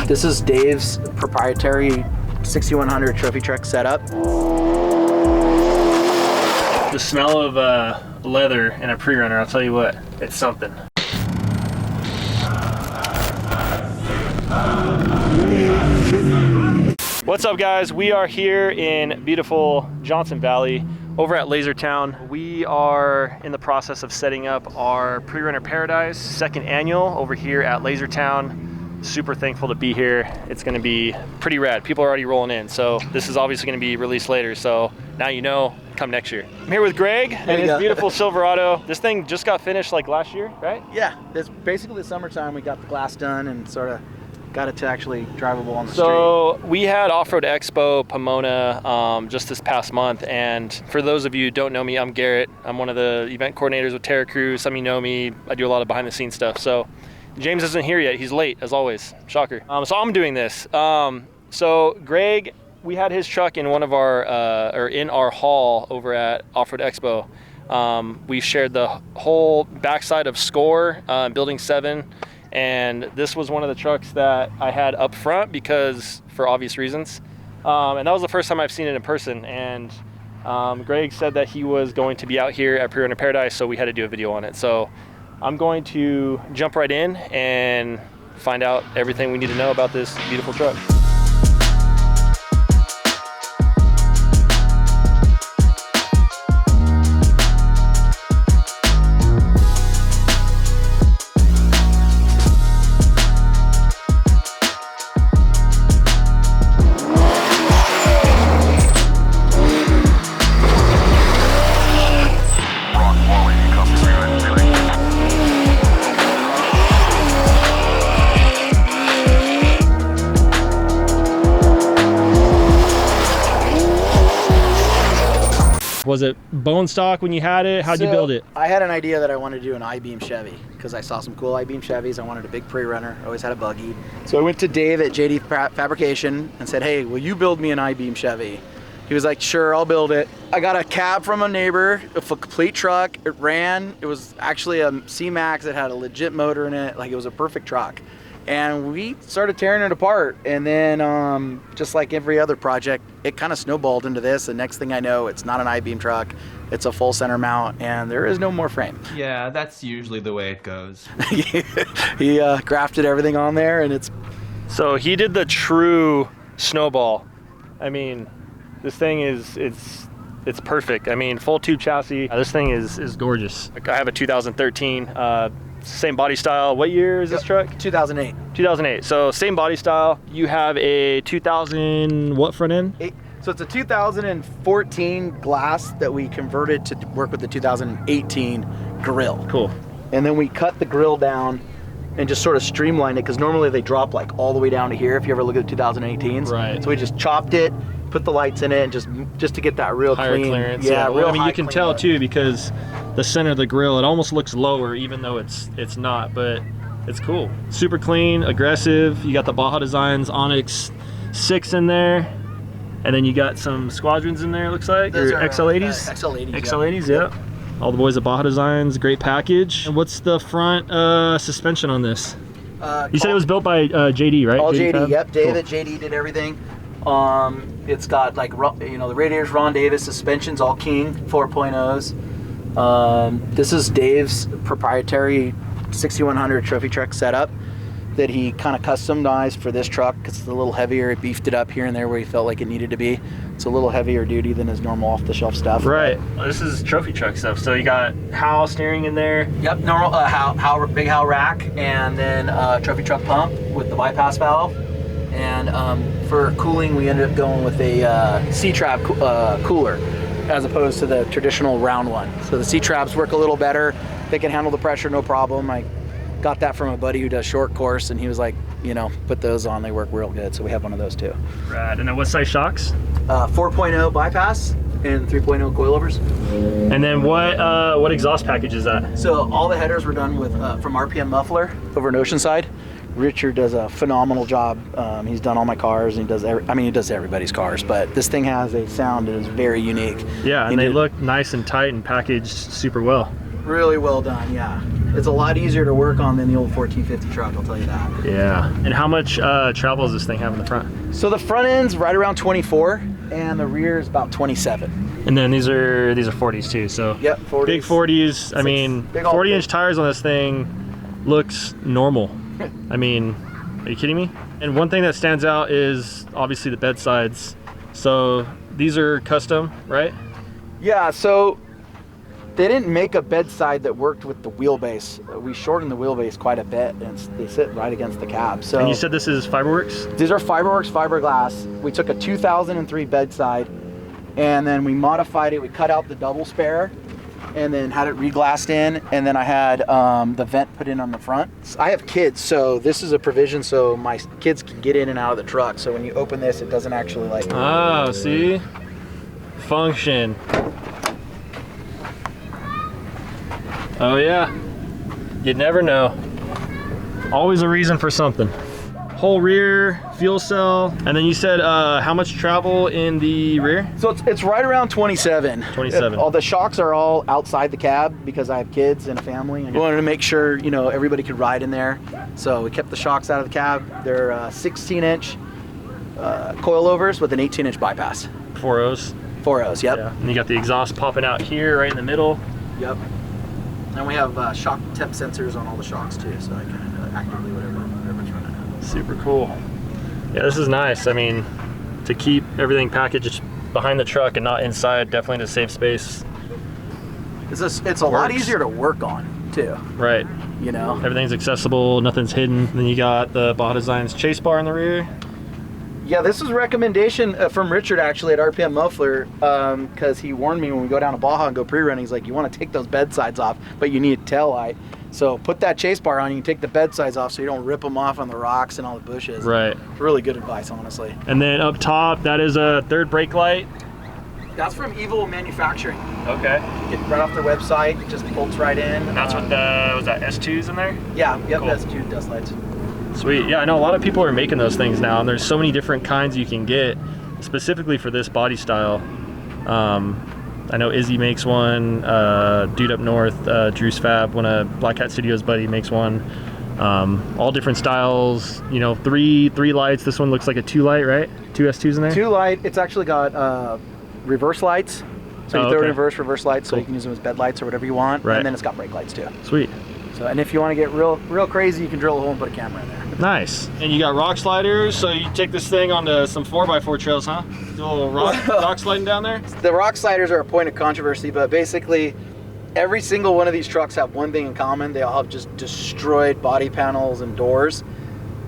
This is Dave's proprietary 6100 trophy truck setup. The smell of leather in a pre-runner, I'll tell you what, it's something. What's up guys? We are here in beautiful Johnson Valley over at Lasertown. We are in the process of setting up our pre-runner paradise, second annual over here at Lasertown. Super thankful to be here. It's gonna be pretty rad. People are already rolling in, so this is obviously gonna be released later, so now you know, come next year. I'm here with Greg and his beautiful Silverado. This thing just got finished like last year, right? Yeah, it's basically the summertime we got the glass done and sort of got it to actually drivable on the street. So we had Off-Road Expo Pomona just this past month, and for those of you who don't know me, I'm Garrett. I'm one of the event coordinators with Terra crew. Some of you know me. I do a lot of behind the scenes stuff. So James isn't here yet. He's late, as always. Shocker. So I'm doing this. So Greg, we had his truck in one of our, or in our hall over at Off-Road Expo. We shared the whole backside of Score, Building 7, and this was one of the trucks that I had up front because, for obvious reasons. And that was the first time I've seen it in person. And Greg said that he was going to be out here at Pre-Runner Paradise, so we had to do a video on it. So I'm going to jump right in and find out everything we need to know about this beautiful truck. Was it bone stock when you had it? How'd you build it? I had an idea that I wanted to do an I-beam Chevy because I saw some cool I-beam Chevys. I wanted a big pre-runner. I always had a buggy. So I went to Dave at JD Fabrication and said, hey, will you build me an I-beam Chevy? He was like, sure, I'll build it. I got a cab from a neighbor, a complete truck. It ran. It was actually a C-Max. It had a legit motor in it. Like, it was a perfect truck. And we started tearing it apart. And then just like every other project, it kind of snowballed into this. The next thing I know, it's not an I-beam truck. It's a full center mount and there is no more frame. Yeah, that's usually the way it goes. He grafted everything on there and it's... So he did the true snowball. I mean, this thing it's perfect. I mean, full tube chassis. This thing is gorgeous. I have a 2013, same body style. What year is this truck? 2008. 2008. So same body style. You have a 2000 what front end? So it's a 2014 glass that we converted to work with the 2018 grill. Cool. And then we cut the grill down and just sort of streamlined it because normally they drop like all the way down to here if you ever look at the 2018s. Right. So we just chopped it, put the lights in it, and just to get that real higher clean clearance. Yeah, well, real I mean, high you can clean tell look. too because the center of the grill, it almost looks lower even though it's not, but it's cool. Super clean, aggressive. You got the Baja Designs Onyx 6 in there. And then you got some Squadrons in there, it looks like. Those or are XL80s? XL80s. XL80s, yeah. All the boys at Baja Designs, great package. And what's the front suspension on this? You said it was built by JD, right? All JD, Fab? yep. Dave Cool. at JD did everything. It's got like, you know, the radiators, Ron Davis, suspensions, all King 4.0s. This is Dave's proprietary 6100 trophy truck setup that he kind of customized for this truck because it's a little heavier. It beefed it up here and there where he felt like it needed to be. It's a little heavier duty than his normal off-the-shelf stuff. Right. Well, this is trophy truck stuff. So you got Howe steering in there. Yep, normal big Howe rack, and then trophy truck pump with the bypass valve. And for cooling, we ended up going with a C-Trap cooler as opposed to the traditional round one. So the C-Traps work a little better. They can handle the pressure, no problem. I got that from a buddy who does short course, and he was like, you know, put those on, they work real good. So we have one of those too. Rad. And then what size shocks? 4.0 bypass and 3.0 coilovers. And then what exhaust package is that? So all the headers were done with from RPM Muffler over in Oceanside. Richard does a phenomenal job. He's done all my cars, and he does he does everybody's cars, but this thing has a sound that is very unique. Yeah, and they look nice and tight and packaged super well. Really well done, yeah. It's a lot easier to work on than the old 1450 truck, I'll tell you that. Yeah. And how much travel does this thing have in the front? So the front end's right around 24, and the rear is about 27. And then these are 40s too, so Yep, 40s. big 40s. I mean, big old 40-inch tires on this thing looks normal. I mean, are you kidding me? And one thing that stands out is obviously the bed sides. So these are custom, right? Yeah, so they didn't make a bedside that worked with the wheelbase. We shortened the wheelbase quite a bit, and they sit right against the cab. So And you said this is Fiberworks? these are Fiberworks fiberglass. We took a 2003 bedside, and then we modified it. We cut out the double spare, and then had it reglassed in, and then I had the vent put in on the front. I have kids, so this is a provision so my kids can get in and out of the truck. So when you open this, it doesn't actually like... Oh, see? Function. Oh yeah, you'd never know. Always a reason for something. Whole rear, fuel cell, and then you said how much travel in the rear? So it's right around 27. 27. All the shocks are all outside the cab because I have kids and a family, and we wanted to make sure, you know, everybody could ride in there. So we kept the shocks out of the cab. They're 16-inch coilovers with an 18-inch bypass. 4.0s. 4.0s, yep. Yeah. And you got the exhaust popping out here, right in the middle. Yep. And we have shock temp sensors on all the shocks too, so I can actively whatever's running. Super cool. Yeah, this is nice. I mean, to keep everything packaged behind the truck and not inside, definitely to save space. It's a lot easier to work on too. Right. You know? Everything's accessible, nothing's hidden. Then you got the Baja Designs chase bar in the rear. Yeah, this is a recommendation from Richard actually at RPM Muffler, because he warned me when we go down to Baja and go pre-run, he's like, you want to take those bed sides off, but you need a tail light. So put that chase bar on, you can take the bed sides off so you don't rip them off on the rocks and all the bushes. Right. Really good advice, honestly. And then up top, that is a third brake light. That's from Evil Manufacturing. Okay. Get right off their website, it just bolts right in. That's what the, was that S2s in there? Yeah, yep, Cool. that's two dust lights. Sweet. Yeah, I know a lot of people are making those things now, and there's so many different kinds you can get specifically for this body style. I know Izzy makes one, dude up north, Drew's Fab, one of Black Hat Studios buddy makes one. All different styles, you know, three lights. This one looks like a 2 light, right? 2 S2s in there? 2 light, it's actually got reverse lights. So you throw it in reverse lights, so you can use them as bed lights or whatever you want. Right. And then it's got brake lights too. Sweet. So, and if you want to get real crazy, you can drill a hole and put a camera in there. Nice. And you got rock sliders, so you take this thing onto some 4x4 trails, huh? Do a little rock sliding down there? The rock sliders are a point of controversy, but basically every single one of these trucks have one thing in common. They all have just destroyed body panels and doors.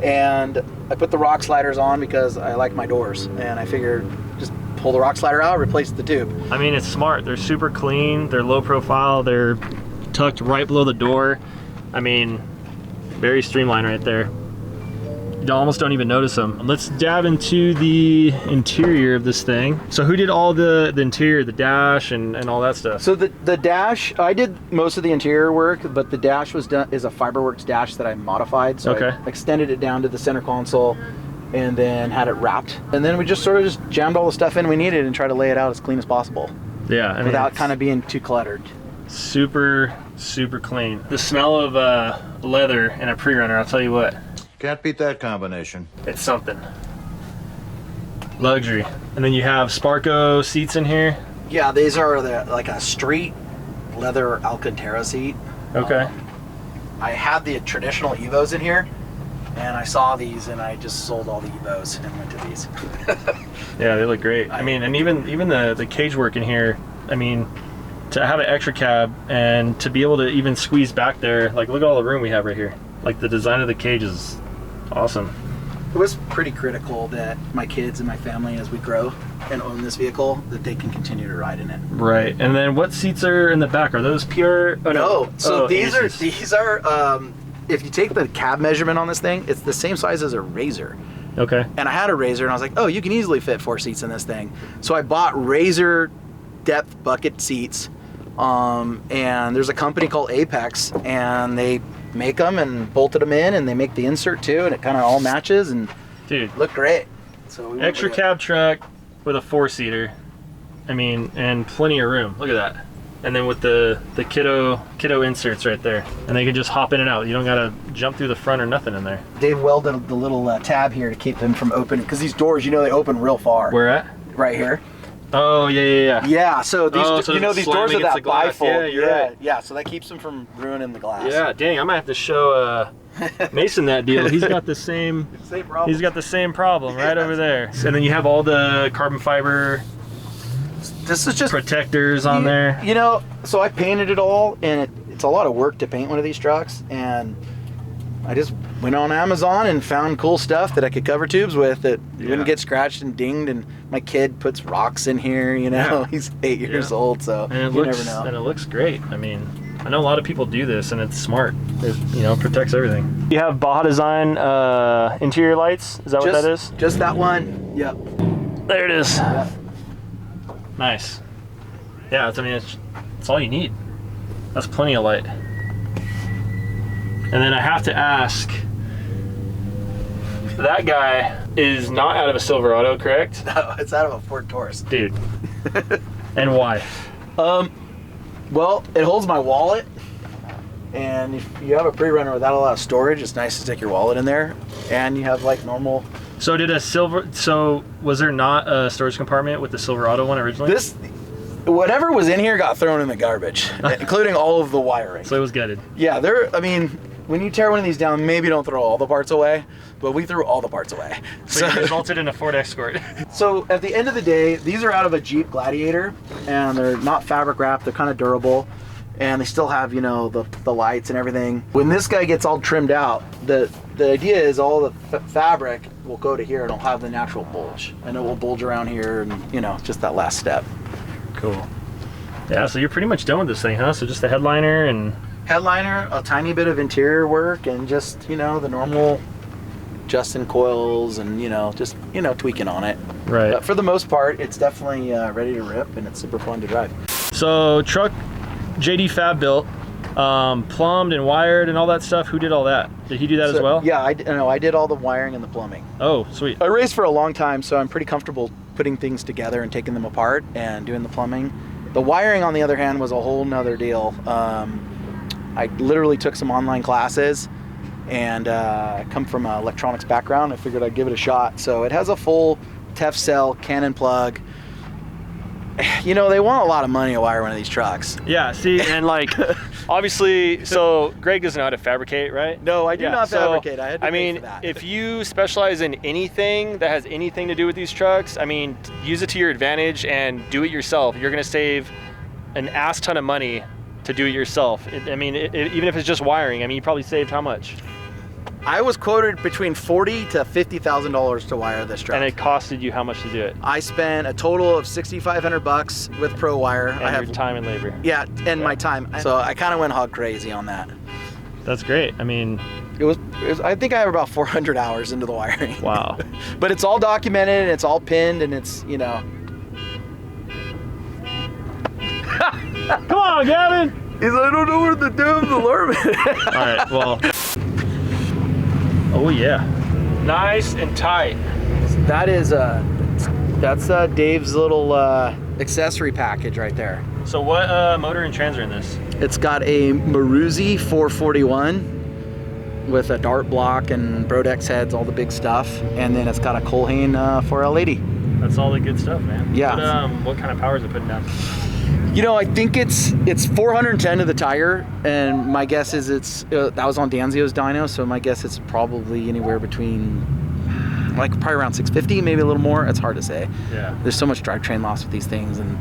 And I put the rock sliders on because I like my doors. And I figured just pull the rock slider out, replace the tube. I mean, it's smart. They're super clean. They're low profile. They're tucked right below the door. I mean, very streamlined right there. You almost don't even notice them. Let's dive into the interior of this thing. So who did all the interior, the dash and all that stuff? So the dash, I did most of the interior work, but the dash is a Fiberworks dash that I modified. So I extended it down to the center console and then had it wrapped. And then we just sort of just jammed all the stuff in we needed and tried to lay it out as clean as possible. Yeah, I mean, without kind of being too cluttered. Super clean. The smell of leather in a pre-runner, I'll tell you what. Can't beat that combination. It's something. Luxury. And then you have Sparco seats in here. Yeah, these are like a street leather Alcantara seat. Okay. I had the traditional Evos in here, and I saw these, and I just sold all the Evos and went to these. Yeah, they look great. I mean, and even the cage work in here, I mean, to have an extra cab and to be able to even squeeze back there, like look at all the room we have right here. Like the design of the cage is awesome. It was pretty critical that my kids and my family, as we grow and own this vehicle, that they can continue to ride in it. Right. And then what seats are in the back? Are those pure? Oh, no. So these aces. are if you take the cab measurement on this thing, it's the same size as a Razor. Okay. And I had a Razor, and I was like, oh, you can easily fit 4 seats in this thing. So I bought Razor depth bucket seats. And there's a company called Apex, and they make them and bolted them in, and they make the insert too, and it kind of all matches and dude, look great. So we extra cab truck with a 4-seater. I mean, and plenty of room. Look at that. and then with the kiddo inserts right there, and they can just hop in and out. You don't gotta jump through the front or nothing in there. Dave welded the little tab here to keep them from opening, because these doors, you know, they open real far. Where at? Right here. Oh, yeah. Yeah, so these, so you know, these doors are that bifold. Yeah, you're right. Yeah, so that keeps them from ruining the glass. Yeah, dang, I might have to show Mason that deal. He's got the same problem. He's got the same problem right over there. And then you have all the carbon fiber this is just protectors on there. You know, so I painted it all, and it's a lot of work to paint one of these trucks, and I just went on Amazon and found cool stuff that I could cover tubes with that wouldn't get scratched and dinged. And my kid puts rocks in here, you know. He's 8 years old, so and you never know. And it looks great. I mean, I know a lot of people do this, and it's smart. It, you know, protects everything. You have Baja Design interior lights. Is that what that is? Just that one. Yep. There it is. Yep. Nice. Yeah, I mean, it's all you need. That's plenty of light. And then I have to ask, that guy is not out of a Silverado, correct? No, it's out of a Ford Taurus. Dude. And why? Well, it holds my wallet, and if you have a pre-runner without a lot of storage, it's nice to stick your wallet in there, and you have like normal. So was there not a storage compartment with the Silverado one originally? Whatever was in here got thrown in the garbage, including all of the wiring. So it was gutted. Yeah, I mean, when you tear one of these down, maybe don't throw all the parts away, but we threw all the parts away. So it resulted in a Ford Escort. So at the end of the day, these are out of a Jeep Gladiator, and they're not fabric wrapped, they're kind of durable, and they still have, you know, the lights and everything. When this guy gets all trimmed out, the idea is all the fabric will go to here and it'll have the natural bulge, and it will bulge around here, and, you know, just that last step. Cool. Yeah, so you're pretty much done with this thing, huh? So just the headliner and... Headliner, a tiny bit of interior work, and just, you know, the normal Justin coils and, you know, just, you know, tweaking on it. Right. But for the most part, it's definitely ready to rip, and it's super fun to drive. So truck JD Fab built, plumbed and wired and all that stuff. Who did all that? Did he do that as well? Yeah, I did all the wiring and the plumbing. Oh, sweet. I raced for a long time, so I'm pretty comfortable putting things together and taking them apart and doing the plumbing. The wiring, on the other hand, was a whole nother deal. I literally took some online classes, and I come from an electronics background. I figured I'd give it a shot. So it has a full TEF cell, Canon plug. You know, they want a lot of money to wire one of these trucks. Yeah, see, and like, obviously, so Greg doesn't know how to fabricate, right? No, I do not fabricate. I had to pay for that. If you specialize in anything that has anything to do with these trucks, I mean, use it to your advantage and do it yourself. You're going to save an ass ton of money to do it yourself. Even if it's just wiring, I mean, you probably saved how much? I was quoted between $40,000 to $50,000 to wire this truck. And it costed you how much to do it? I spent a total of $6,500 with Pro Wire. And I have your time and labor. Yeah, and my time. So I kind of went hog crazy on that. That's great. I mean, it was. I think I have about 400 hours into the wiring. Wow. But it's all documented, and it's all pinned, and it's, you know. Come on, Gavin. He's like, I don't know where the damn alarm is. All right, well. Oh yeah, nice and tight. That is that's Dave's little accessory package right there. So what motor and trans are in this? It's got a Maruzi 441 with a dart block and Brodex heads, all the big stuff, and then it's got a Colhane 4L80. That's all the good stuff, man. Yeah. What kind of power is it putting down? You know, I think it's 410 to the tire, and my guess is that was on Danzio's dyno, so my guess it's probably anywhere between, like, probably around 650, maybe a little more. It's hard to say. Yeah. There's so much drivetrain loss with these things, and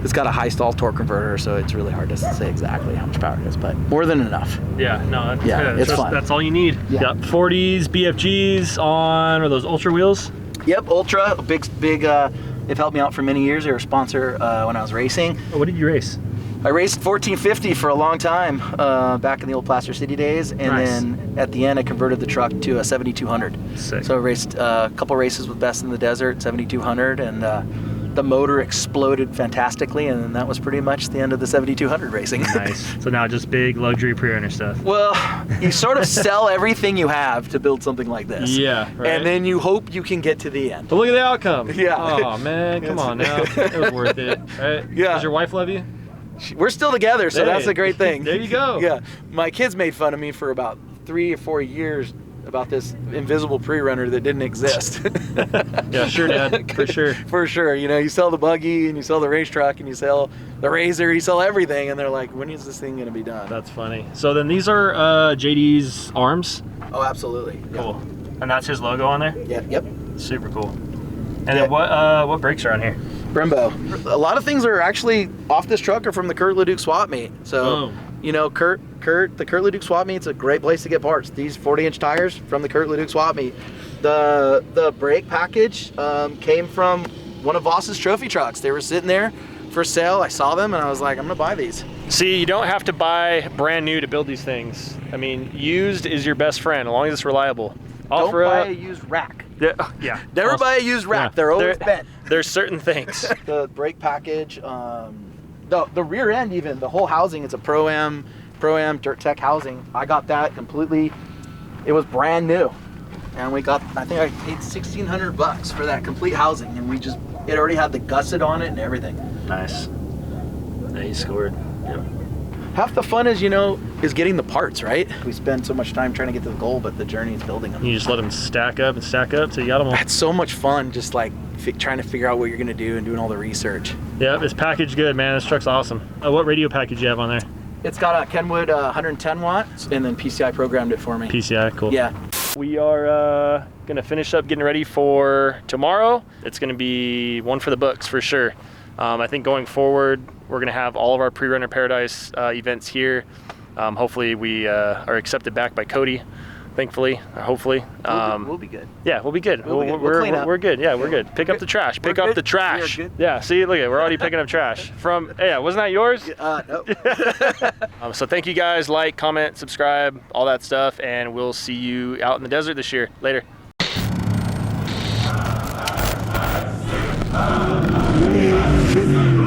it's got a high stall torque converter, so it's really hard to say exactly how much power it is, but more than enough. Yeah, no, it's fun. That's all you need. Yeah. Yep. 40s, BFGs on, are those Ultra wheels? Yep, Ultra, big. They've helped me out for many years. They were a sponsor when I was racing. Oh, what did you race? I raced 1450 for a long time, back in the old Plaster City days, and then at the end I converted the truck to a 7200. Sick. So I raced a couple races with Best in the Desert, 7200, and the motor exploded fantastically, and that was pretty much the end of the 7200 racing. Nice. So now just big luxury pre-runner stuff. Well, you sort of sell everything you have to build something like this. Yeah, right. And then you hope you can get to the end. But look at the outcome. Yeah. Oh man, come on now. It was worth it, right? Yeah. Does your wife love you? We're still together, so Hey, that's a great thing. there you go. Yeah, my kids made fun of me for about 3 or 4 years about this invisible pre-runner that didn't exist. Yeah, sure, Dad, for sure. For sure. You know, you sell the buggy and you sell the race truck and you sell the Razor, you sell everything, and they're like, when is this thing going to be done? That's funny. So then these are JD's arms. Oh, absolutely. Cool. And that's his logo on there? Yeah. Yep. Super cool. And then what brakes are on here? Brembo. A lot of things are actually off this truck are from the Kurt Leduc swap meet. So, you know, the Kurt Leduc swap meet's a great place to get parts. These 40-inch tires from the Kurt Leduc swap meet. The brake package came from one of Voss's trophy trucks. They were sitting there for sale. I saw them and I was like, I'm gonna buy these. See, you don't have to buy brand new to build these things. I mean, used is your best friend, as long as it's reliable. Don't buy a used rack. Yeah. Never buy a used rack. They're always bent. There's certain things. The brake package, the rear end even, the whole housing, it's a Pro-Am Dirt Tech housing. I got that completely, it was brand new. And we got, I think I paid $1,600 for that complete housing, and it already had the gusset on it and everything. Nice. Yeah, he scored. Yep. Half the fun is, you know, is getting the parts, right? We spend so much time trying to get to the goal, but the journey is building them. You just let them stack up till you got them all. That's so much fun, just like trying to figure out what you're gonna do and doing all the research. Yeah, this package good, man. This truck's awesome. What radio package you have on there? It's got a Kenwood 110 watts, and then PCI programmed it for me. PCI, cool. Yeah. We are gonna finish up getting ready for tomorrow. It's gonna be one for the books for sure. I think going forward, we're gonna have all of our Pre-Runner Paradise events here. Hopefully we are accepted back by Cody, thankfully, or hopefully. We'll be good. Yeah, we'll be good. We'll clean up. We're good. Yeah, we're good. Pick up the trash. Pick up the trash. We're good. Yeah, see, look at, we're already picking up trash. Yeah, wasn't that yours? No. So thank you guys, like, comment, subscribe, all that stuff, and we'll see you out in the desert this year. Later. Shit.